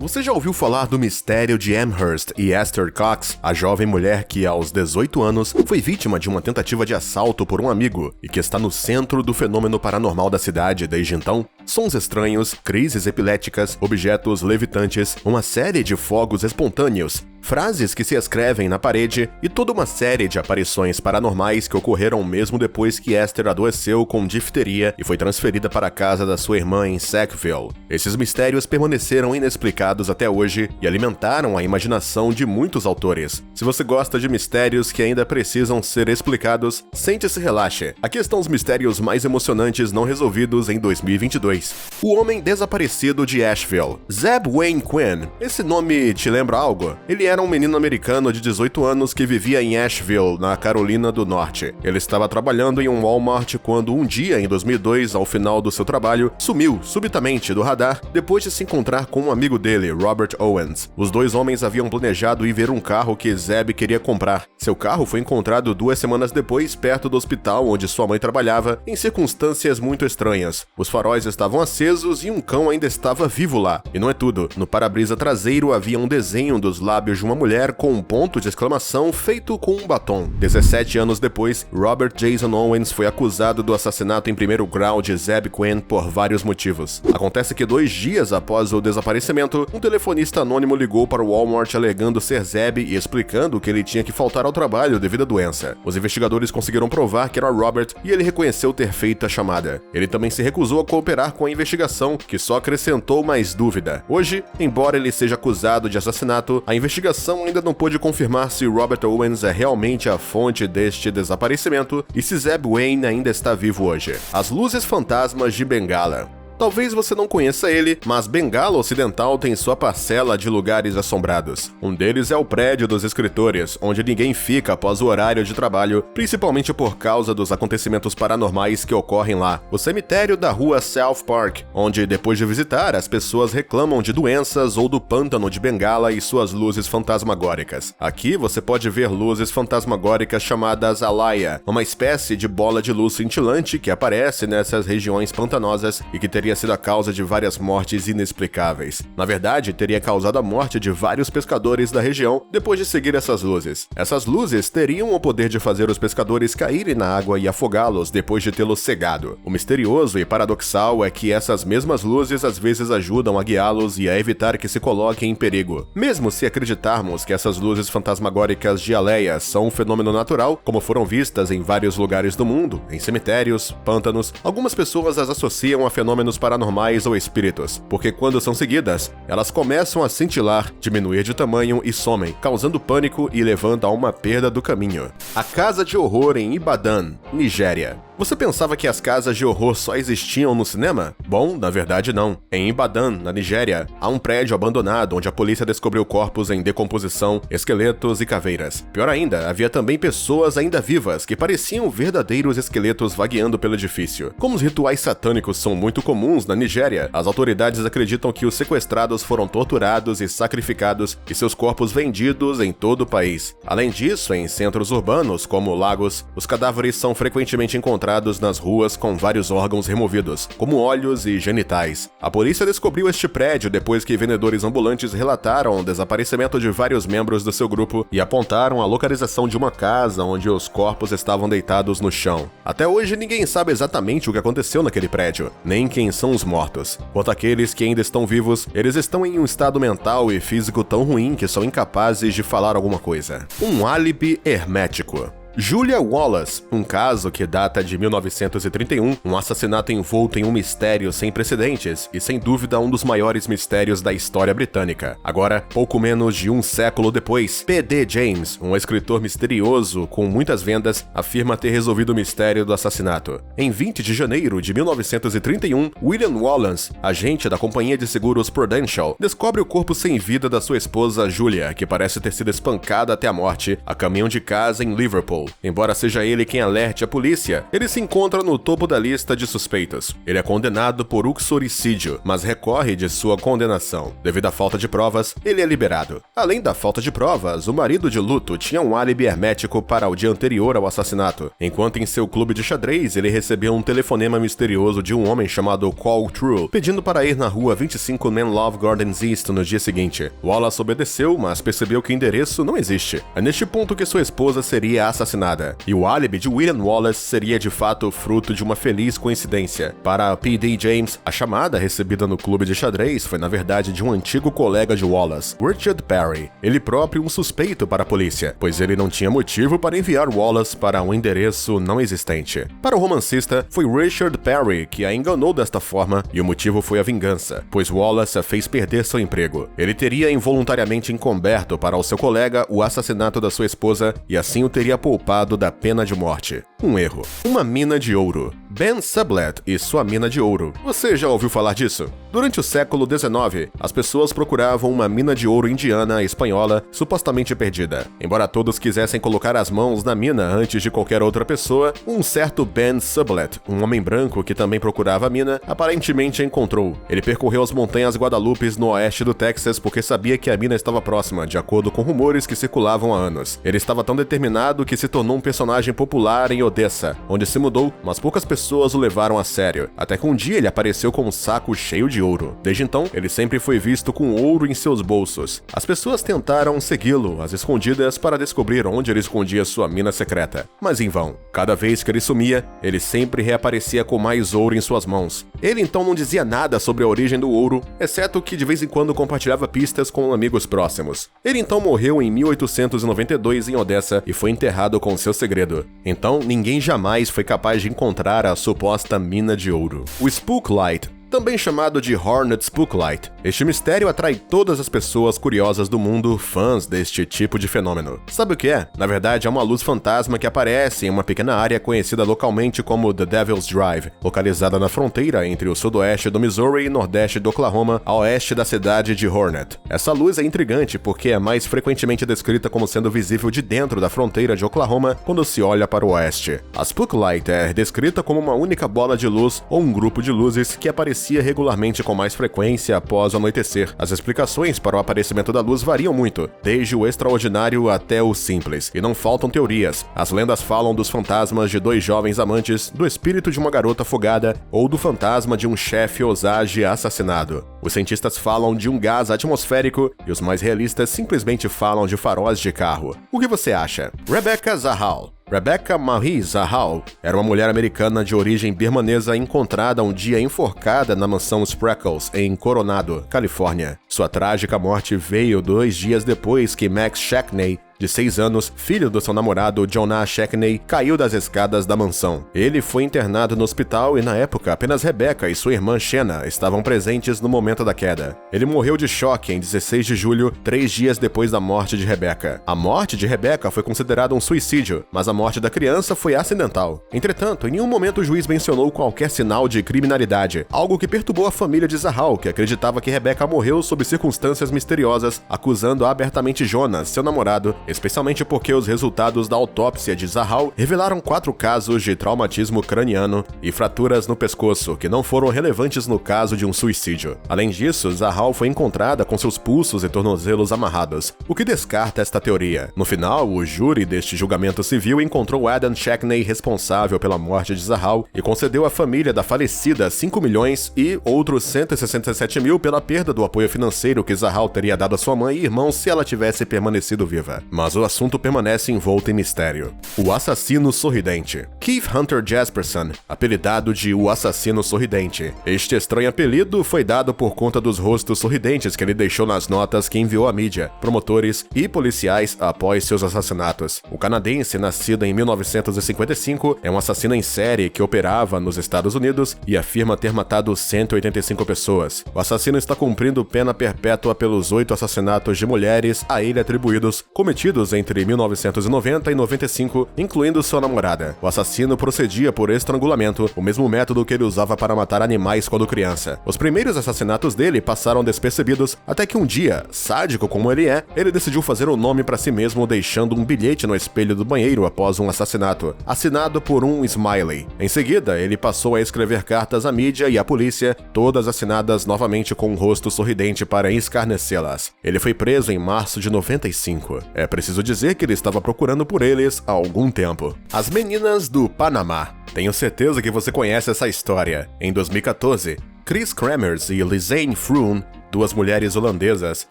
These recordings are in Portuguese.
Você já ouviu falar do mistério de Amherst e Esther Cox, a jovem mulher que, aos 18 anos, foi vítima de uma tentativa de assalto por um amigo e que está no centro do fenômeno paranormal da cidade desde então? Sons estranhos, crises epiléticas, objetos levitantes, uma série de fogos espontâneos, frases que se escrevem na parede e toda uma série de aparições paranormais que ocorreram mesmo depois que Esther adoeceu com difteria e foi transferida para a casa da sua irmã em Sackville. Esses mistérios permaneceram inexplicados até hoje e alimentaram a imaginação de muitos autores. Se você gosta de mistérios que ainda precisam ser explicados, sente-se e relaxe. Aqui estão os mistérios mais emocionantes não resolvidos em 2022. O homem desaparecido de Asheville. Zeb Wayne Quinn. Esse nome te lembra algo? Ele era um menino americano de 18 anos que vivia em Asheville, na Carolina do Norte. Ele estava trabalhando em um Walmart quando um dia, em 2002, ao final do seu trabalho, sumiu subitamente do radar depois de se encontrar com um amigo dele, Robert Owens. Os dois homens haviam planejado ir ver um carro que Zeb queria comprar. Seu carro foi encontrado 2 semanas depois, perto do hospital onde sua mãe trabalhava, em circunstâncias muito estranhas. Os faróis estavam acesos e um cão ainda estava vivo lá. E não é tudo. No para-brisa traseiro havia um desenho dos lábios de uma mulher com um ponto de exclamação feito com um batom. 17 anos depois, Robert Jason Owens foi acusado do assassinato em primeiro grau de Zeb Quinn por vários motivos. Acontece que 2 dias após o desaparecimento, um telefonista anônimo ligou para o Walmart alegando ser Zeb e explicando que ele tinha que faltar ao trabalho devido à doença. Os investigadores conseguiram provar que era Robert e ele reconheceu ter feito a chamada. Ele também se recusou a cooperar com a investigação, que só acrescentou mais dúvida. Hoje, embora ele seja acusado de assassinato, a investigação ainda não pôde confirmar se Robert Owens é realmente a fonte deste desaparecimento e se Zeb Wayne ainda está vivo hoje. As luzes fantasmas de Bengala. Talvez você não conheça ele, mas Bengala Ocidental tem sua parcela de lugares assombrados. Um deles é o prédio dos escritores, onde ninguém fica após o horário de trabalho, principalmente por causa dos acontecimentos paranormais que ocorrem lá. O cemitério da rua South Park, onde depois de visitar, as pessoas reclamam de doenças ou do pântano de Bengala e suas luzes fantasmagóricas. Aqui você pode ver luzes fantasmagóricas chamadas Alaya, uma espécie de bola de luz cintilante que aparece nessas regiões pantanosas e que teria sido a causa de várias mortes inexplicáveis. Na verdade, teria causado a morte de vários pescadores da região depois de seguir essas luzes. Essas luzes teriam o poder de fazer os pescadores caírem na água e afogá-los depois de tê-los cegado. O misterioso e paradoxal é que essas mesmas luzes às vezes ajudam a guiá-los e a evitar que se coloquem em perigo. Mesmo se acreditarmos que essas luzes fantasmagóricas de Aleia são um fenômeno natural, como foram vistas em vários lugares do mundo, em cemitérios, pântanos, algumas pessoas as associam a fenômenos paranormais ou espíritos, porque quando são seguidas, elas começam a cintilar, diminuir de tamanho e somem, causando pânico e levando a uma perda do caminho. A Casa de Horror em Ibadan, Nigéria. Você pensava que as casas de horror só existiam no cinema? Bom, na verdade não. Em Ibadan, na Nigéria, há um prédio abandonado onde a polícia descobriu corpos em decomposição, esqueletos e caveiras. Pior ainda, havia também pessoas ainda vivas que pareciam verdadeiros esqueletos vagueando pelo edifício. Como os rituais satânicos são muito comuns na Nigéria, as autoridades acreditam que os sequestrados foram torturados e sacrificados e seus corpos vendidos em todo o país. Além disso, em centros urbanos, como Lagos, os cadáveres são frequentemente encontrados nas ruas com vários órgãos removidos, como olhos e genitais. A polícia descobriu este prédio depois que vendedores ambulantes relataram o desaparecimento de vários membros do seu grupo e apontaram a localização de uma casa onde os corpos estavam deitados no chão. Até hoje ninguém sabe exatamente o que aconteceu naquele prédio, nem quem são os mortos. Quanto àqueles que ainda estão vivos, eles estão em um estado mental e físico tão ruim que são incapazes de falar alguma coisa. Um álibi hermético. Julia Wallace, um caso que data de 1931, um assassinato envolto em um mistério sem precedentes e sem dúvida um dos maiores mistérios da história britânica. Agora, pouco menos de um século depois, P.D. James, um escritor misterioso com muitas vendas, afirma ter resolvido o mistério do assassinato. Em 20 de janeiro de 1931, William Wallace, agente da companhia de seguros Prudential, descobre o corpo sem vida da sua esposa Julia, que parece ter sido espancada até a morte a caminho de casa em Liverpool. Cole. Embora seja ele quem alerte a polícia, ele se encontra no topo da lista de suspeitos. Ele é condenado por uxoricídio, mas recorre de sua condenação. Devido à falta de provas, ele é liberado. Além da falta de provas, o marido de luto tinha um álibi hermético para o dia anterior ao assassinato. Enquanto em seu clube de xadrez, ele recebeu um telefonema misterioso de um homem chamado Cole True, pedindo para ir na rua 25 Menlove Gardens East no dia seguinte. Wallace obedeceu, mas percebeu que o endereço não existe. É neste ponto que sua esposa seria assassinada, e o álibi de William Wallace seria de fato fruto de uma feliz coincidência. Para P.D. James, a chamada recebida no clube de xadrez foi na verdade de um antigo colega de Wallace, Richard Perry, ele próprio um suspeito para a polícia, pois ele não tinha motivo para enviar Wallace para um endereço não existente. Para o romancista, foi Richard Perry que a enganou desta forma, e o motivo foi a vingança, pois Wallace a fez perder seu emprego. Ele teria involuntariamente encoberto para o seu colega o assassinato da sua esposa e assim o teria poupado da pena de morte. Um erro. Uma mina de ouro. Ben Sublett e sua mina de ouro. Você já ouviu falar disso? Durante o século XIX, as pessoas procuravam uma mina de ouro indiana espanhola supostamente perdida. Embora todos quisessem colocar as mãos na mina antes de qualquer outra pessoa, um certo Ben Sublett, um homem branco que também procurava a mina, aparentemente a encontrou. Ele percorreu as montanhas Guadalupes no oeste do Texas porque sabia que a mina estava próxima, de acordo com rumores que circulavam há anos. Ele estava tão determinado que se tornou um personagem popular em Odessa, onde se mudou, mas poucas pessoas o levaram a sério, até que um dia ele apareceu com um saco cheio de ouro. Desde então, ele sempre foi visto com ouro em seus bolsos. As pessoas tentaram segui-lo às escondidas para descobrir onde ele escondia sua mina secreta, mas em vão. Cada vez que ele sumia, ele sempre reaparecia com mais ouro em suas mãos. Ele então não dizia nada sobre a origem do ouro, exceto que de vez em quando compartilhava pistas com amigos próximos. Ele então morreu em 1892 em Odessa e foi enterrado com seu segredo. Então, ninguém jamais foi capaz de encontrar a suposta mina de ouro. O Spooklight, também chamado de Hornet Spooklight. Este mistério atrai todas as pessoas curiosas do mundo, fãs deste tipo de fenômeno. Sabe o que é? Na verdade, é uma luz fantasma que aparece em uma pequena área conhecida localmente como The Devil's Drive, localizada na fronteira entre o sudoeste do Missouri e nordeste do Oklahoma, a oeste da cidade de Hornet. Essa luz é intrigante porque é mais frequentemente descrita como sendo visível de dentro da fronteira de Oklahoma quando se olha para o oeste. A Spooklight é descrita como uma única bola de luz ou um grupo de luzes que aparecia regularmente com mais frequência após o anoitecer. As explicações para o aparecimento da luz variam muito, desde o extraordinário até o simples, e não faltam teorias. As lendas falam dos fantasmas de dois jovens amantes, do espírito de uma garota afogada ou do fantasma de um chefe osage assassinado. Os cientistas falam de um gás atmosférico e os mais realistas simplesmente falam de faróis de carro. O que você acha? Rebecca Zahal. Rebecca Marie Zahal era uma mulher americana de origem birmanesa encontrada um dia enforcada na mansão Spreckles, em Coronado, Califórnia. Sua trágica morte veio 2 dias depois que Max Shackney, de 6 anos, filho do seu namorado Jonah Shackney, caiu das escadas da mansão. Ele foi internado no hospital e, na época, apenas Rebecca e sua irmã Shanna estavam presentes no momento da queda. Ele morreu de choque em 16 de julho, 3 dias depois da morte de Rebecca. A morte de Rebecca foi considerada um suicídio, mas a morte da criança foi acidental. Entretanto, em nenhum momento o juiz mencionou qualquer sinal de criminalidade, algo que perturbou a família de Zahal, que acreditava que Rebecca morreu sob circunstâncias misteriosas, acusando abertamente Jonah, seu namorado, especialmente porque os resultados da autópsia de Zahal revelaram 4 casos de traumatismo craniano e fraturas no pescoço, que não foram relevantes no caso de um suicídio. Além disso, Zahal foi encontrada com seus pulsos e tornozelos amarrados, o que descarta esta teoria. No final, o júri deste julgamento civil encontrou Adam Shackney responsável pela morte de Zahal e concedeu à família da falecida 5 milhões e outros 167 mil pela perda do apoio financeiro que Zahal teria dado à sua mãe e irmão se ela tivesse permanecido viva. Mas o assunto permanece envolto em mistério. O assassino sorridente. Keith Hunter Jasperson, apelidado de O Assassino Sorridente. Este estranho apelido foi dado por conta dos rostos sorridentes que ele deixou nas notas que enviou à mídia, promotores e policiais após seus assassinatos. O canadense, nascido em 1955, é um assassino em série que operava nos Estados Unidos e afirma ter matado 185 pessoas. O assassino está cumprindo pena perpétua pelos 8 assassinatos de mulheres a ele atribuídos, cometidos cometidos entre 1990 e 95, incluindo sua namorada. O assassino procedia por estrangulamento, o mesmo método que ele usava para matar animais quando criança. Os primeiros assassinatos dele passaram despercebidos, até que um dia, sádico como ele é, ele decidiu fazer um nome para si mesmo deixando um bilhete no espelho do banheiro após um assassinato, assinado por um Smiley. Em seguida, ele passou a escrever cartas à mídia e à polícia, todas assinadas novamente com um rosto sorridente para escarnecê-las. Ele foi preso em março de 95. É preciso dizer que ele estava procurando por eles há algum tempo. As meninas do Panamá. Tenho certeza que você conhece essa história. Em 2014, Chris Kremers e Lisanne Froon, duas mulheres holandesas,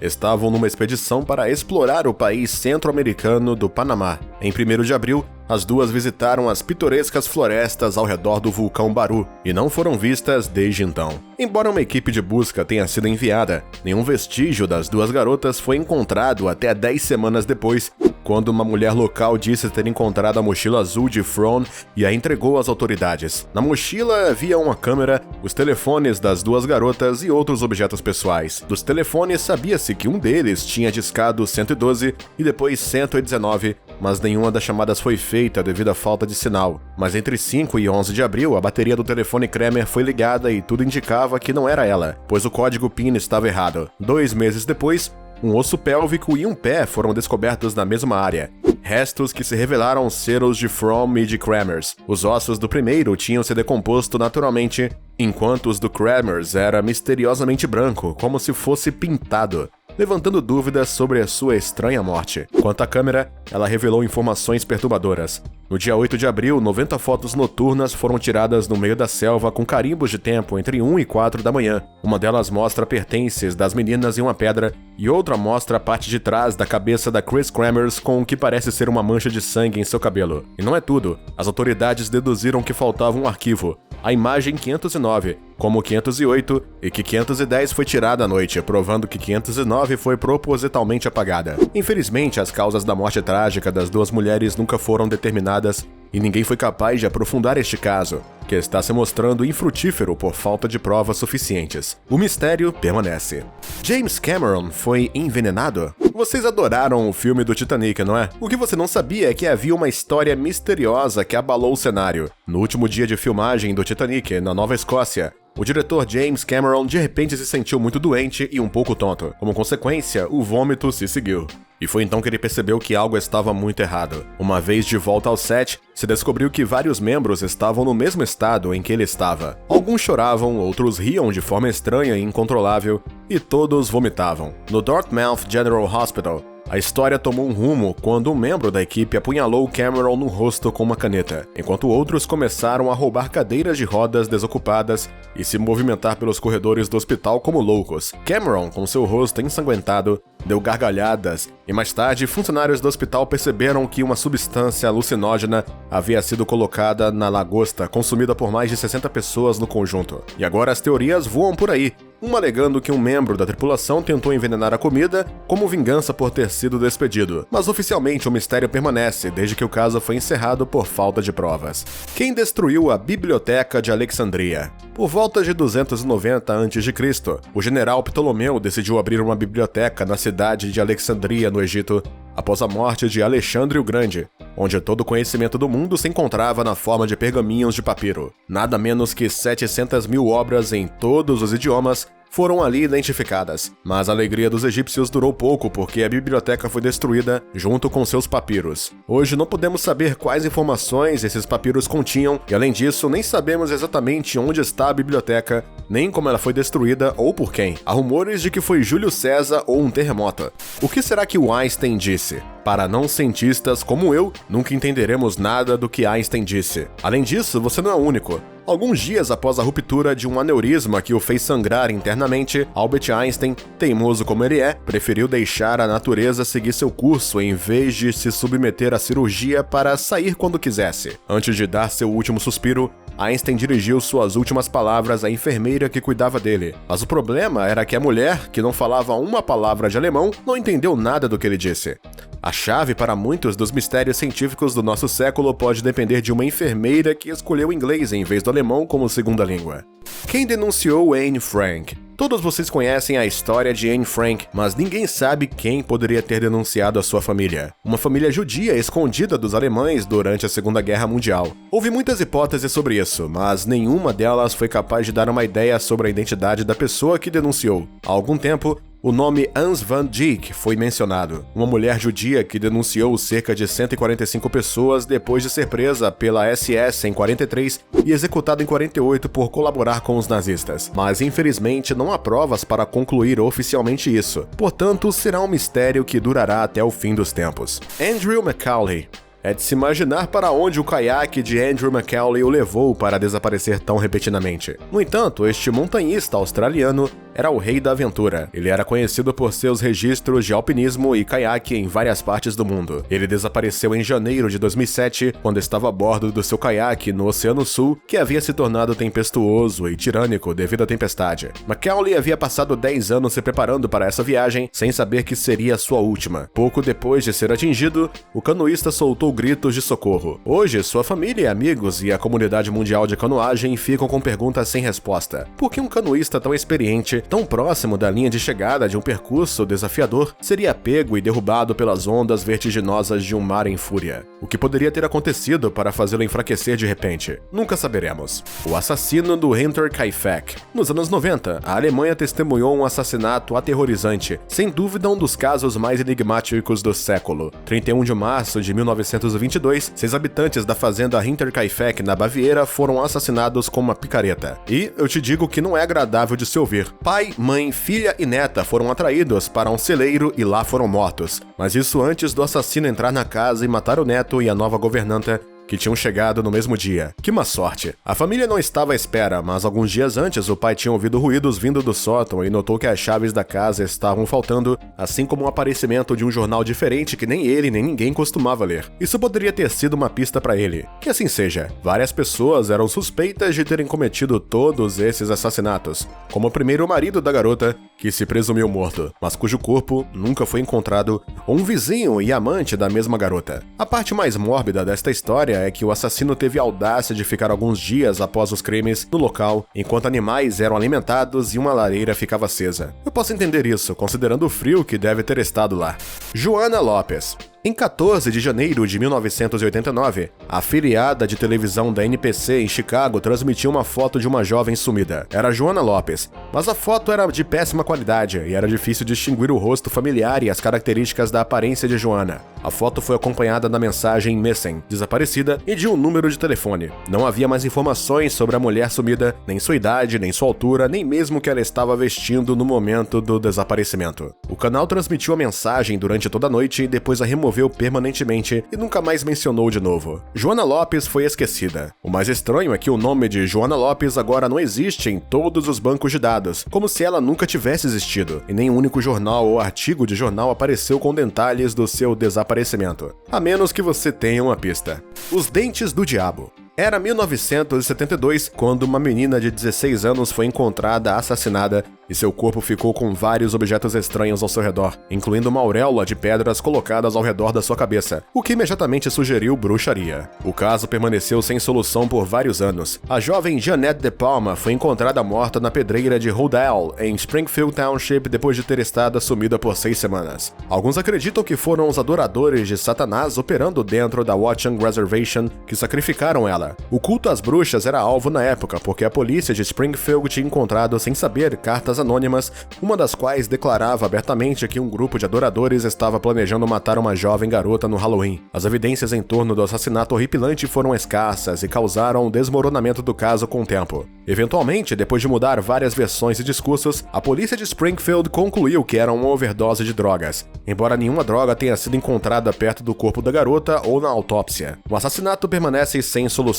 estavam numa expedição para explorar o país centro-americano do Panamá. Em 1º de abril, as duas visitaram as pitorescas florestas ao redor do vulcão Baru e não foram vistas desde então. Embora uma equipe de busca tenha sido enviada, nenhum vestígio das duas garotas foi encontrado até 10 semanas depois, quando uma mulher local disse ter encontrado a mochila azul de Froon e a entregou às autoridades. Na mochila havia uma câmera, os telefones das duas garotas e outros objetos pessoais. Dos telefones, sabia-se que um deles tinha discado 112 e depois 119, mas nenhuma das chamadas foi feita devido à falta de sinal. Mas entre 5 e 11 de abril, a bateria do telefone Kremer foi ligada e tudo indicava que não era ela, pois o código PIN estava errado. 2 meses depois, um osso pélvico e um pé foram descobertos na mesma área. Restos que se revelaram ser os de Froon e de Kremers. Os ossos do primeiro tinham se decomposto naturalmente, enquanto os do Kremers era misteriosamente branco, como se fosse pintado, levantando dúvidas sobre a sua estranha morte. Quanto à câmera, ela revelou informações perturbadoras. No dia 8 de abril, 90 fotos noturnas foram tiradas no meio da selva com carimbos de tempo entre 1 e 4 da manhã. Uma delas mostra pertences das meninas em uma pedra e outra mostra a parte de trás da cabeça da Chris Kremers com o que parece ser uma mancha de sangue em seu cabelo. E não é tudo. As autoridades deduziram que faltava um arquivo, a imagem 509, como 508, e que 510 foi tirada à noite, provando que 509 foi propositalmente apagada. Infelizmente, as causas da morte trágica das duas mulheres nunca foram determinadas e ninguém foi capaz de aprofundar este caso, que está se mostrando infrutífero por falta de provas suficientes. O mistério permanece. James Cameron foi envenenado? Vocês adoraram o filme do Titanic, não é? O que você não sabia é que havia uma história misteriosa que abalou o cenário. No último dia de filmagem do Titanic, na Nova Escócia, o diretor James Cameron de repente se sentiu muito doente e um pouco tonto. Como consequência, o vômito se seguiu. E foi então que ele percebeu que algo estava muito errado. Uma vez de volta ao set, se descobriu que vários membros estavam no mesmo estado em que ele estava. Alguns choravam, outros riam de forma estranha e incontrolável, e todos vomitavam. No Dartmouth General Hospital, a história tomou um rumo quando um membro da equipe apunhalou Cameron no rosto com uma caneta, enquanto outros começaram a roubar cadeiras de rodas desocupadas e se movimentar pelos corredores do hospital como loucos. Cameron, com seu rosto ensanguentado, deu gargalhadas e mais tarde funcionários do hospital perceberam que uma substância alucinógena havia sido colocada na lagosta, consumida por mais de 60 pessoas no conjunto. E agora as teorias voam por aí, uma alegando que um membro da tripulação tentou envenenar a comida como vingança por ter sido despedido. Mas oficialmente o mistério permanece desde que o caso foi encerrado por falta de provas. Quem destruiu a Biblioteca de Alexandria? Por volta de 290 a.C., o general Ptolomeu decidiu abrir uma biblioteca na cidade de Alexandria, no Egito, após a morte de Alexandre o Grande, onde todo o conhecimento do mundo se encontrava na forma de pergaminhos de papiro. Nada menos que 700 mil obras em todos os idiomas foram ali identificadas, mas a alegria dos egípcios durou pouco porque a biblioteca foi destruída junto com seus papiros. Hoje não podemos saber quais informações esses papiros continham e, além disso, nem sabemos exatamente onde está a biblioteca, nem como ela foi destruída ou por quem. Há rumores de que foi Júlio César ou um terremoto. O que será que o Einstein disse? Para não cientistas como eu, nunca entenderemos nada do que Einstein disse. Além disso, você não é o único. Alguns dias após a ruptura de um aneurisma que o fez sangrar internamente, Albert Einstein, teimoso como ele é, preferiu deixar a natureza seguir seu curso em vez de se submeter à cirurgia para sair quando quisesse. Antes de dar seu último suspiro, Einstein dirigiu suas últimas palavras à enfermeira que cuidava dele. Mas o problema era que a mulher, que não falava uma palavra de alemão, não entendeu nada do que ele disse. A chave para muitos dos mistérios científicos do nosso século pode depender de uma enfermeira que escolheu o inglês em vez do alemão como segunda língua. Quem denunciou Anne Frank? Todos vocês conhecem a história de Anne Frank, mas ninguém sabe quem poderia ter denunciado a sua família. Uma família judia escondida dos alemães durante a Segunda Guerra Mundial. Houve muitas hipóteses sobre isso, mas nenhuma delas foi capaz de dar uma ideia sobre a identidade da pessoa que denunciou. Há algum tempo, o nome Hans van Dijk foi mencionado, uma mulher judia que denunciou cerca de 145 pessoas depois de ser presa pela SS em 43 e executada em 48 por colaborar com os nazistas. Mas infelizmente não há provas para concluir oficialmente isso, portanto será um mistério que durará até o fim dos tempos. Andrew McCauley. É de se imaginar para onde o caiaque de Andrew McCauley o levou para desaparecer tão repentinamente. No entanto, este montanhista australiano era o rei da aventura. Ele era conhecido por seus registros de alpinismo e caiaque em várias partes do mundo. Ele desapareceu em janeiro de 2007, quando estava a bordo do seu caiaque no Oceano Sul, que havia se tornado tempestuoso e tirânico devido à tempestade. McCauley havia passado 10 anos se preparando para essa viagem, sem saber que seria sua última. Pouco depois de ser atingido, o canoísta soltou gritos de socorro. Hoje, sua família, amigos e a comunidade mundial de canoagem ficam com perguntas sem resposta. Por que um canoísta tão experiente, tão próximo da linha de chegada de um percurso desafiador, seria pego e derrubado pelas ondas vertiginosas de um mar em fúria? O que poderia ter acontecido para fazê-lo enfraquecer de repente? Nunca saberemos. O assassino do Hinterkaifeck. Nos anos 90, a Alemanha testemunhou um assassinato aterrorizante, sem dúvida um dos casos mais enigmáticos do século. 31 de março de 1922, 6 habitantes da fazenda Hinterkaifeck, na Baviera, foram assassinados com uma picareta. E eu te digo que não é agradável de se ouvir. Pai, mãe, filha e neta foram atraídos para um celeiro e lá foram mortos. Mas isso antes do assassino entrar na casa e matar o neto e a nova governanta, que tinham chegado no mesmo dia. Que má sorte. A família não estava à espera, mas alguns dias antes o pai tinha ouvido ruídos vindo do sótão e notou que as chaves da casa estavam faltando, assim como o aparecimento de um jornal diferente que nem ele nem ninguém costumava ler. Isso poderia ter sido uma pista para ele. Que assim seja. Várias pessoas eram suspeitas de terem cometido todos esses assassinatos, como o primeiro marido da garota, que se presumiu morto, mas cujo corpo nunca foi encontrado, ou um vizinho e amante da mesma garota. A parte mais mórbida desta história é que o assassino teve a audácia de ficar alguns dias após os crimes no local, enquanto animais eram alimentados e uma lareira ficava acesa. Eu posso entender isso, considerando o frio que deve ter estado lá. Joana Lopes. Em 14 de janeiro de 1989, a afiliada de televisão da NPC em Chicago transmitiu uma foto de uma jovem sumida. Era Joana Lopes, mas a foto era de péssima qualidade e era difícil distinguir o rosto familiar e as características da aparência de Joana. A foto foi acompanhada da mensagem Missing, desaparecida, e de um número de telefone. Não havia mais informações sobre a mulher sumida, nem sua idade, nem sua altura, nem mesmo o que ela estava vestindo no momento do desaparecimento. O canal transmitiu a mensagem durante toda a noite e depois a removeu permanentemente e nunca mais mencionou de novo. Joana Lopes foi esquecida. O mais estranho é que o nome de Joana Lopes agora não existe em todos os bancos de dados, como se ela nunca tivesse existido, e nenhum único jornal ou artigo de jornal apareceu com detalhes do seu desaparecimento. A menos que você tenha uma pista. Os Dentes do Diabo. Era 1972 quando uma menina de 16 anos foi encontrada assassinada e seu corpo ficou com vários objetos estranhos ao seu redor, incluindo uma auréola de pedras colocadas ao redor da sua cabeça, o que imediatamente sugeriu bruxaria. O caso permaneceu sem solução por vários anos. A jovem Jeanette De Palma foi encontrada morta na pedreira de Rodale, em Springfield Township, depois de ter estado sumida por 6 semanas. Alguns acreditam que foram os adoradores de Satanás operando dentro da Watchung Reservation que sacrificaram ela. O culto às bruxas era alvo na época, porque a polícia de Springfield tinha encontrado sem saber cartas anônimas, uma das quais declarava abertamente que um grupo de adoradores estava planejando matar uma jovem garota no Halloween. As evidências em torno do assassinato horripilante foram escassas e causaram um desmoronamento do caso com o tempo. Eventualmente, depois de mudar várias versões e discursos, a polícia de Springfield concluiu que era uma overdose de drogas, embora nenhuma droga tenha sido encontrada perto do corpo da garota ou na autópsia. O assassinato permanece sem solução.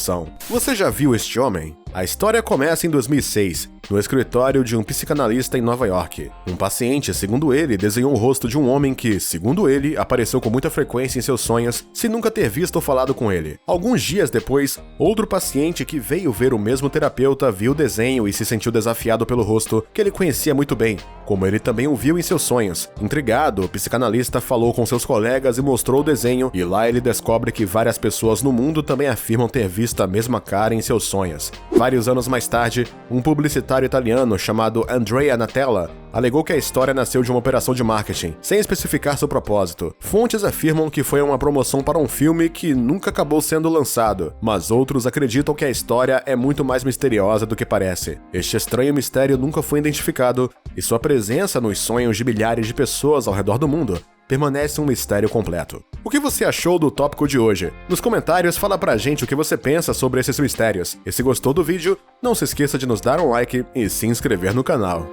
Você já viu este homem? A história começa em 2006, no escritório de um psicanalista em Nova York. Um paciente, segundo ele, desenhou o rosto de um homem que, segundo ele, apareceu com muita frequência em seus sonhos, sem nunca ter visto ou falado com ele. Alguns dias depois, outro paciente que veio ver o mesmo terapeuta viu o desenho e se sentiu desafiado pelo rosto, que ele conhecia muito bem. como ele também o viu em seus sonhos. Intrigado, o psicanalista falou com seus colegas e mostrou o desenho, e lá ele descobre que várias pessoas no mundo também afirmam ter visto a mesma cara em seus sonhos. Vários anos mais tarde, um publicitário italiano chamado Andrea Natella alegou que a história nasceu de uma operação de marketing, sem especificar seu propósito. Fontes afirmam que foi uma promoção para um filme que nunca acabou sendo lançado, mas outros acreditam que a história é muito mais misteriosa do que parece. Este estranho mistério nunca foi identificado, e sua presença nos sonhos de milhares de pessoas ao redor do mundo permanece um mistério completo. O que você achou do tópico de hoje? Nos comentários fala pra gente o que você pensa sobre esses mistérios. E se gostou do vídeo, não se esqueça de nos dar um like e se inscrever no canal.